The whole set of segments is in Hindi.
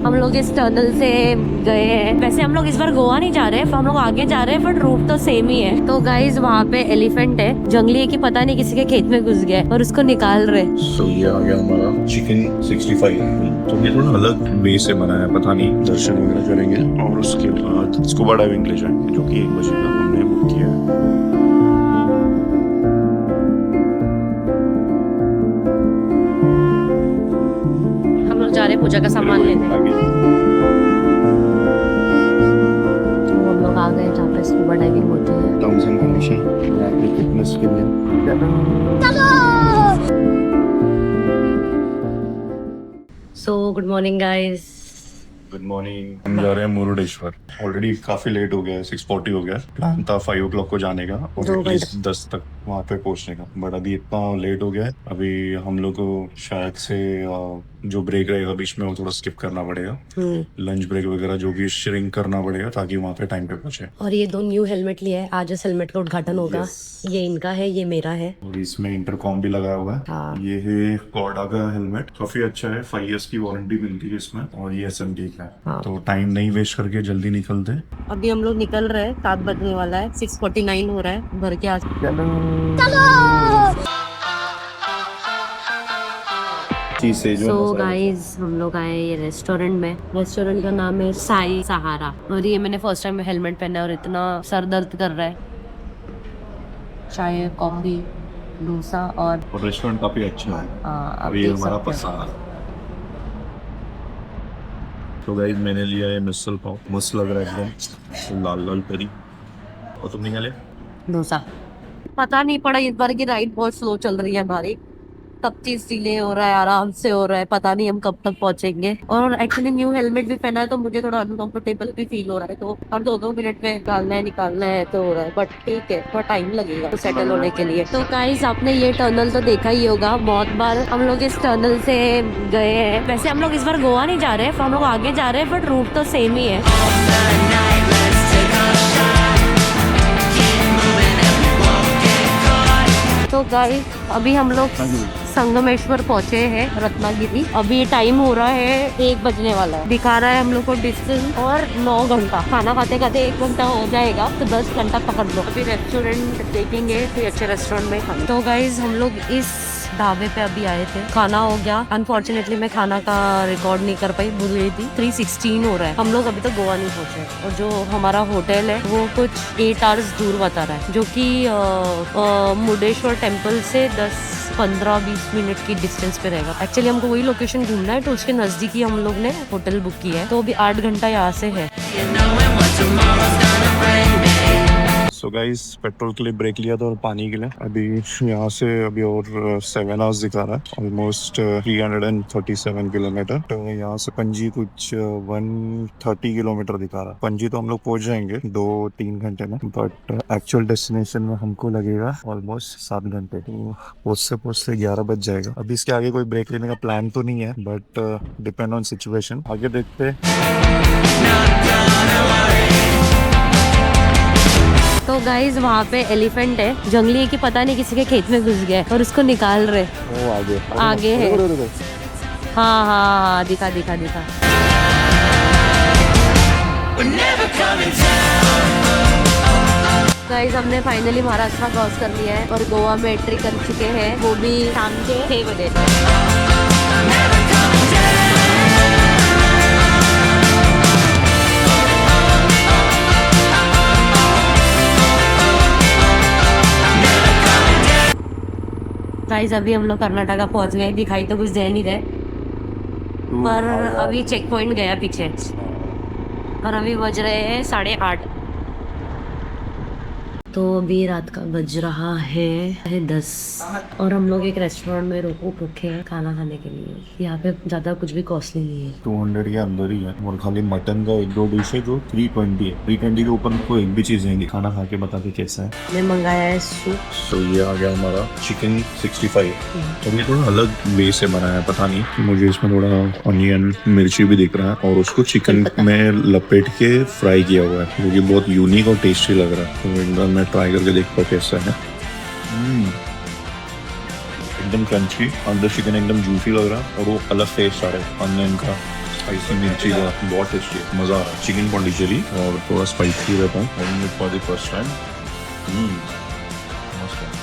हम लोग इस टनल से गए हैं। वैसे हम लोग इस बार गोवा नहीं जा रहे हैं, हम लोग आगे जा रहे हैं, बट रूट तो सेम ही है। तो गाइज वहाँ पे एलिफेंट है, जंगली है कि पता नहीं किसी के खेत में घुस गया और उसको निकाल रहे। So ये आ गया हमारा चिकन 65। तो ये थोड़ा अलग वे से बना है, पता नहीं। दर्शन वगैरह करेंगे और उसके बाद स्कूबा डाइविंग ले जाएंगे, जो कि 1 बजे का हमने बुक किया है। हम लोग जा रहे हैं पूजा का सामान लेने। तो हम लोग आ गए जहाँ पे स्कूबा डाइविंग होती है। टर्म्स एंड कंडीशन अपनी फिटनेस के लिए। So good morning guys. Good morning. हम जा रहे हैं मुरुडेश्वर। ऑलरेडी काफी लेट हो गया है, 6:40 हो गया। प्लान था 5 o'clock को जाने का और 2 एटलीस्ट 10 तक वहाँ पे पहुँचने का, बट अभी इतना लेट हो गया है। अभी हम लोग को शायद से जो ब्रेक रहेगा बीच में वो थोड़ा स्किप करना पड़ेगा। लंच ब्रेक वगैरह जो भी श्रिंक करना पड़ेगा ताकि वहाँ पे टाइम पे पहुँचे। और ये 2 न्यू हेलमेट लिए हैं, आज इस हेलमेट का उद्घाटन होगा। ये इनका है, ये मेरा है। और इसमें इंटरकॉम भी लगा हुआ है। हाँ। ये है कॉर्डा का हेलमेट, काफी अच्छा है। 5 years की वारंटी मिलती है इसमें और ये SMD का है। हाँ। तो टाइम नहीं वेस्ट करके जल्दी निकलते। अभी हम लोग निकल रहे हैं, 7 बजने वाला है, 6:49 हो रहा है। भर के आज सो गाइस हम लोग आए ये रेस्टोरेंट में। रेस्टोरेंट का नाम है साई सहारा। और ये मैंने फर्स्ट टाइम हेलमेट पहना है और इतना सर दर्द कर रहा है। चाय, कॉफी, डोसा और रेस्टोरेंट काफी अच्छा है। आप अभी देख हमारा सकते हो। पसंद। तो गाइस मैंने लिया है मिसल पाव, मस्त लग रहा है एकदम, लाल लाल करी। और तुमने क्या लिया? डोसा। पता नहीं पड़ा इस बार की राइड बहुत स्लो चल रही है हमारी। सब चीज डिले हो रहा है, आराम से हो रहा है, पता नहीं हम कब तक पहुंचेंगे। और एक्चुअली न्यू हेलमेट भी पहना है तो मुझे थोड़ा अनकंफर्टेबल भी फील हो रहा है। तो और 2-2 मिनट में निकालना है तो हो रहा है, बट ठीक है, थोड़ा टाइम लगेगा तो सेटल होने के लिए। तो गाइस आपने ये टनल तो देखा ही होगा, बहुत बार हम लोग इस टनल से गए हैं। वैसे हम लोग इस बार गोवा नहीं जा रहे हैं, हम लोग आगे जा रहे हैं, बट रूट तो सेम ही है। तो गाइस अभी हम लोग संगमेश्वर पहुंचे हैं, रत्नागिरी। अभी टाइम हो रहा है 1 बजने वाला है। दिखा रहा है हम लोग को डिस्टेंस और 9 घंटा। खाना खाते खाते 1 घंटा हो जाएगा तो 10 घंटा पकड़ लो। अभी रेस्टोरेंट देखेंगे, फिर अच्छे रेस्टोरेंट में खाना। तो गाइस हम लोग इस ढाबे पे अभी आए थे, खाना हो गया। अनफॉर्चुनेटली मैं खाना का रिकॉर्ड नहीं कर पाई, भूल गई थी। 3:16 हो रहा है, हम लोग अभी तक गोवा नहीं पहुंचे। और जो हमारा होटल है वो कुछ 8 hours दूर बता रहा है, जो कि मुरुडेश्वर टेम्पल से 10-15-20 मिनट की डिस्टेंस पे रहेगा। एक्चुअली हमको वही लोकेशन घूमना है तो उसके नजदीक ही हम लोग ने होटल बुक किया है। तो अभी 8 घंटा यहाँ से है। सो गाइस पेट्रोल के लिए ब्रेक लिया था और पानी के लिए अभी यहाँ से अभी और 7 hours दिखा रहा है, ऑलमोस्ट 337 किलोमीटर। तो यहाँ से पणजी कुछ 130 किलोमीटर दिखा रहा है। पणजी तो हम लोग पहुंच जाएंगे 2-3 घंटे में, बट एक्चुअल डेस्टिनेशन में हमको लगेगा ऑलमोस्ट 7 घंटे। तो पहुंचते 11 बज जाएगा। अभी इसके आगे कोई ब्रेक लेने का प्लान तो नहीं है, बट डिपेंड ऑन सिचुएशन, आगे देखते। तो गाइज वहाँ पे एलिफेंट है, जंगली है कि पता नहीं किसी के खेत में घुस गया और उसको निकाल रहे। वो आगे है। हाँ हाँ हाँ, दिखा। गाइज हमने फाइनली महाराष्ट्र क्रॉस कर लिया है और गोवा में एंट्री कर चुके हैं, वो भी शाम के 6 बजे। गाइस अभी हम लोग कर्नाटका पहुंच गए, दिखाई तो कुछ दे नहीं रहे, पर अभी चेक पॉइंट गया पीछे और अभी बज रहे हैं 8:30। तो अभी रात का बज रहा है 10 और हम लोग एक रेस्टोरेंट में रुके हैं खाना खाने के लिए। यहाँ पे ज्यादा कुछ भी कॉस्टली नहीं है, 200 के अंदर ही है। और खाली मटन का 1-2 डिश है जो 320 है। 320 के ऊपर कोई एक भी चीज नहीं। खाना खा के बताते कैसा है। मैं मंगाया है सूप। सो ये आ गया हमारा चिकन 65। तो ये थोड़ा अलग वे से बना है, पता नहीं, मुझे इसमें थोड़ा ऑनियन मिर्ची भी दिख रहा है और उसको चिकन में लपेट के फ्राई किया हुआ है, जो कि बहुत यूनिक और टेस्टी लग रहा है। तो एकदम मैं ट्राई करके देखता हूँ कैसा है। एकदम क्रंची, अंदर चिकन एकदम जूसी लग रहा है और वो अलग टेस्ट आ रहा है ऑनियन का, स्पाइसी मिर्ची का बहुत टेस्टी है, मजा आ रहा है। चिकन पॉन्डिचेरी और थोड़ा स्पाइसी रहता है फॉर द फर्स्ट टाइम।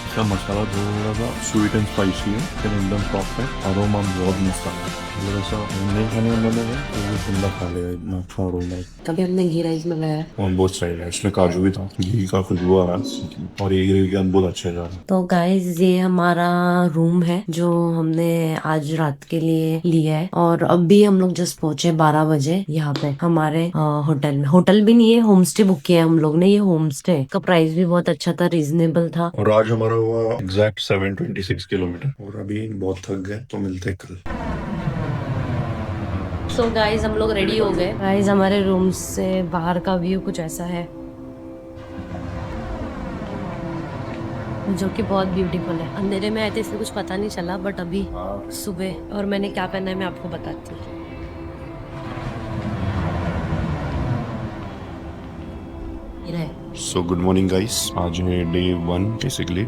इसका मसाला थोड़ा सा स्वीट एंड स्पाइसी है, फिर एकदम सॉफ्ट है, अरोमा बहुत मस्त आ रहा है। मतलब ऐसा नहीं खाने वाले है तो वो बंदा खा लेगा, इतना अच्छा अरोमा है। कभी हमने घी राइस मंगाया और बहुत सही है, इसमें काजू भी था, घी का खुशबू आ रहा है और ये ग्रेवी का बहुत अच्छा जा रहा है। तो गाइज ये हमारा रूम है जो हमने आज रात के लिए लिया है, और अभी हम लोग जस्ट पहुंचे 12 बजे यहाँ पे हमारे होटल में। होटल भी नहीं है, होम स्टे बुक किया है हम लोग ने। ये होम स्टे का प्राइस भी बहुत अच्छा था, रीजनेबल था। और आज हमारा हुआ एग्जैक्ट 726 किलोमीटर और अभी बहुत थक गए, तो मिलते हैं कल। सो गाइज हम लोग रेडी हो गए। गाइज हमारे रूम से बाहर का व्यू कुछ ऐसा है, जो कि बहुत ब्यूटीफुल है। अंधेरे में आए थे इसलिए कुछ पता नहीं चला, बट अभी सुबह, और मैंने क्या पहना है मैं आपको बताती हूँ। सो गुड मॉर्निंग गाइस, आज है डे 1 बेसिकली।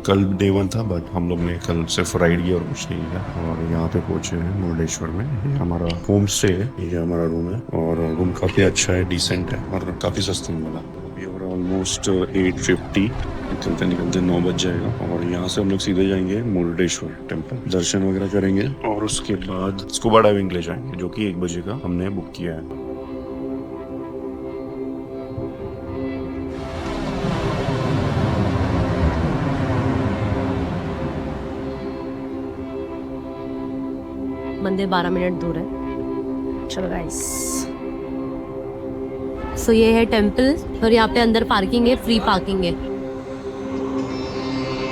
कल डे 1 था बट हम लोग ने कल सिर्फ राइड किया और कुछ नहीं किया। और यहाँ पे पहुंचे हैं मुरुडेश्वर में। ये हमारा होम स्टे है, ये हमारा रूम है और रूम काफी अच्छा है, डिसेंट है और काफी सस्ते में मिला। अभी और ऑलमोस्ट 8:50, निकलते निकलते 9 बज जाएगा। और यहाँ से हम लोग सीधे जाएंगे मुरुडेश्वर टेम्पल, दर्शन वगैरह करेंगे और उसके बाद स्कूबा डाइविंग ले जाएंगे, जो कि 1 बजे का हमने बुक किया है। मंदिर 12 मिनट दूर है। चलो गाइस, सो ये है टेम्पल और यहाँ पे अंदर पार्किंग है, फ्री पार्किंग है।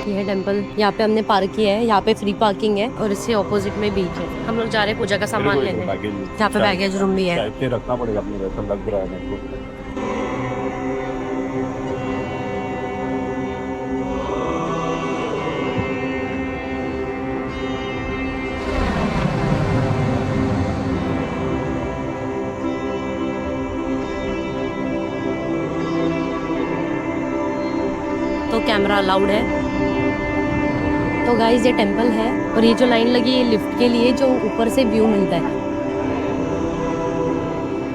ये है टेम्पल, यहाँ पे हमने पार्क किया है, यहाँ पे फ्री पार्किंग है और इससे ऑपोजिट में बीच है। हम लोग जा रहे हैं पूजा का सामान लेने, यहाँ पे बैगेज रूम भी है। रखना पड़ेगा अपने, लग रहा है मेरे को। तो कैमरा अलाउड है। तो गाइस ये टेंपल है और ये जो लाइन लगी है लिफ्ट के लिए, जो ऊपर से व्यू मिलता है।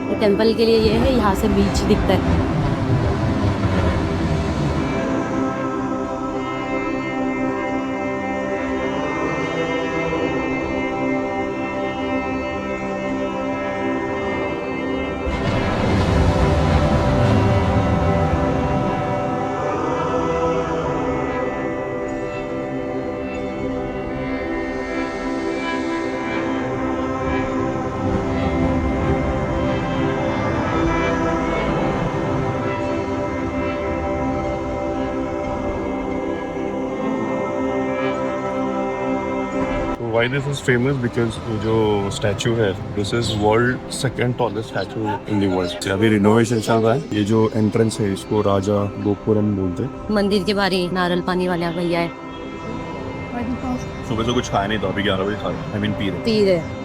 ये टेंपल के लिए ये है, यहाँ से बीच दिखता है। Why this is famous? Because जो स्टैचू है, this is world second tallest statue in the world। अभी रिनोवेशन चल रहा है। ये जो एंट्रेंस है इसको राजा गोपुरम बोलते हैं। मंदिर के बाहर ही नारियल पानी वाला भैया है। सुबह से कुछ खाया नहीं था, अभी 11 बजे खा रहे, I mean पी रहे।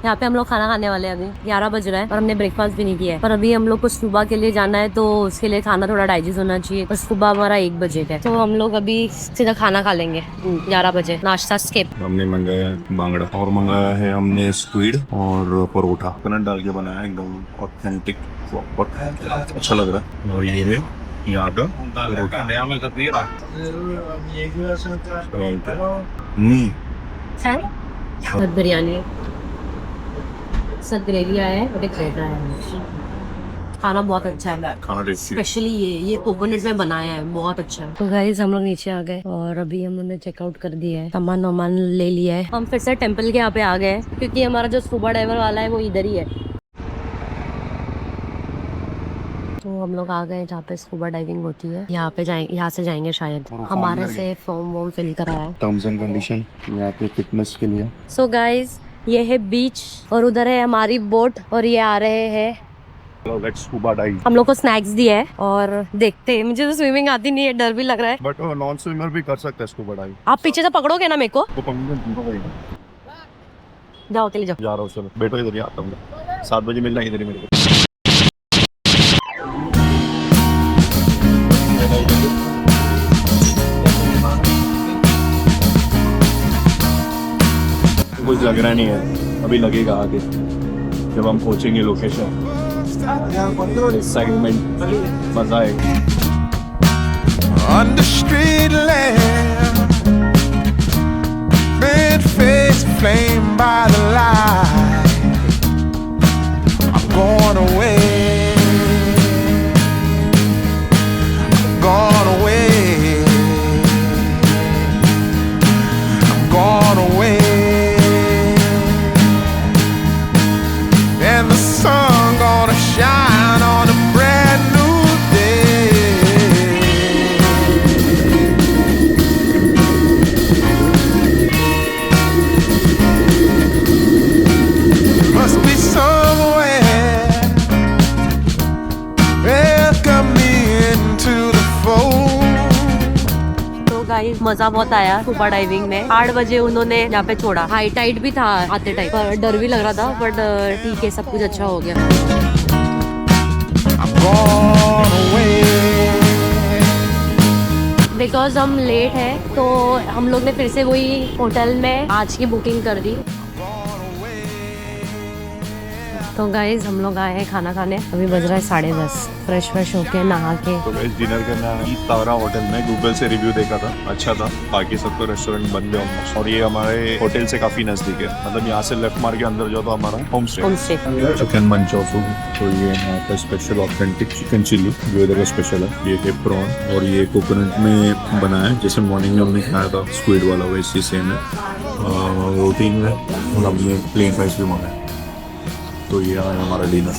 यहाँ पे हम लोग खाना खाने वाले हैं। अभी 11 बज रहा है और हमने ब्रेकफास्ट भी नहीं किया है। पर अभी हम लोग को सुबह के लिए जाना है, तो उसके लिए खाना थोड़ा डाइजेस्ट होना चाहिए। और सुबह हमारा 1 बजे का है, तो हम लोग अभी सीधा खाना खा लेंगे 11 बजे। नाश्ता स्किप। हमने मंगाया है बांगड़ा और मंगाया है हमने स्क्विड और परोठा, कोकोनट डाल के बनाया, एकदम ऑथेंटिक प्रॉपर, अच्छा लग रहा है। और ये है यहाँ का और बिरयानी, सब ग्रेवी आया है और एक रायता है। खाना बहुत अच्छा है, खाना टेस्टी। स्पेशली ये कोकोनट में बनाया है, बहुत अच्छा है। तो गाइस हम लोग नीचे आ गए और अभी हम लोगों ने चेकआउट कर दिया है, सामान वामान ले लिया है। हम फिर से टेंपल के यहाँ पे आ गए हैं, क्योंकि हमारा जो स्कूबा डाइवर वाला है वो इधर ही है। तो हम लोग आ गए जहाँ पे स्कूबा डाइविंग होती है। यहाँ पे जाएंगे, यहाँ से जाएंगे शायद। हमारे से फॉर्म वॉर्म फिल कराया है, टर्म्स एंड कंडीशन यहाँ पे फिटनेस के लिए। सो गाइस ये है बीच और उधर है हमारी बोट और ये आ रहे हैं। हम लोग को स्नैक्स दिया है और देखते हैं। मुझे तो स्विमिंग आती नहीं है, डर भी लग रहा है। बट नॉन स्विमर भी कर सकता है स्कूबा डाइविंग। आप पीछे से पकड़ोगे ना मेरे को? तो जाओ अकेले जाओ। जा रहा हूँ, चलो बैठो इधर ही, आता हूँ 7 बजे मिलना इधर ही मेरे को। कुछ लग रहा नहीं है, अभी लगेगा आगे जब हम पहुंचेंगे लोकेशन। एक्साइटमेंट, मजा आएगा। Under street lamp, red face flamed by the light. I'm going away. I'm gone away. I'm gone away. And the sun gonna shine on a brand new day. Must be somewhere. Welcome me into the fold. तो गाइस मजा बहुत आया स्कूबा डाइविंग में। 8 बजे उन्होंने यहाँ पे छोड़ा। हाई टाइड भी था आते टाइम, पर डर भी लग रहा था, बट ठीक है, सब कुछ अच्छा हो गया। I'm gone away. बिकॉज हम लेट है तो हम लोग ने फिर से वही होटल में आज की बुकिंग कर दी। तो गाइज हम लोग आए हैं खाना खाने। अभी बज रहा है 10:30। फ्रेश होके नहा के तो गाइस डिनर करना है तारा होटल में। गूगल से रिव्यू देखा था, अच्छा था। बाकी सब तो रेस्टोरेंट बंद है ऑलमोस्ट, और ये हमारे होटल से काफी नजदीक है। मतलब यहाँ से लेफ्ट मार के अंदर जाओ तो हमारा होम स्टे। चिकन मंचौफू, तो ये यहाँ का स्पेशल ऑथेंटिक चिकन चिली जो इधर का स्पेशल है। ये है प्रॉन, और ये कोकोनट में बना है, जैसे मॉर्निंग में हमने खाया था स्क्विड वाला, वैसे सेम है। रोटी में और हमने प्लेन राइस भी मंगाया। तो ये है हमारा डिनर।